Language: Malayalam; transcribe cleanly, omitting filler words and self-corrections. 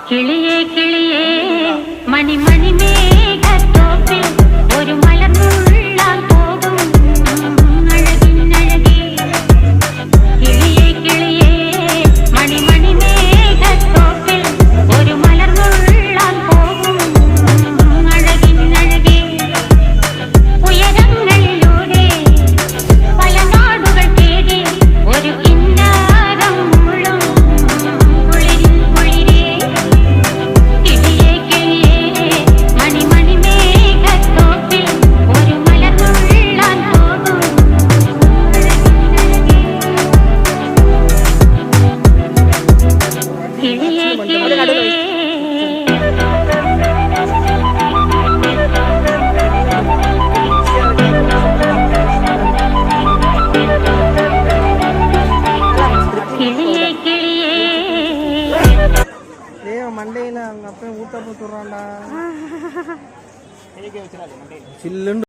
കിളിയേ കിളിയേ മണി മണി മേഘത്തോപ്പിൽ ഒരു മലർന്നുള്ളാൻ പോകും അഴകിനഴകി. കിളിയേ കിളിയേ മണി മണി മേഘത്തോപ്പിൽ ഒരു മലർന്നുള്ളാൻ പോകും അഴകിനഴകി. ഉയരങ്ങളിലൂടെ പല നാടുകൾ തേടി ഒരു കിന്നാരം മുഴും കുളിരിൽ കുളിരേ. കിളിയേ കിളിയേ മണി മണി മേഘത്തോപ്പിൽ ഒരു മലർന്നുള്ളാൻ പോകും കിളിയേ കിളിയേ. கிளியே கிளியே மண்டையில அவங்க அப்ப ஊத்த போட்டுறான்டா சில்லுன்னு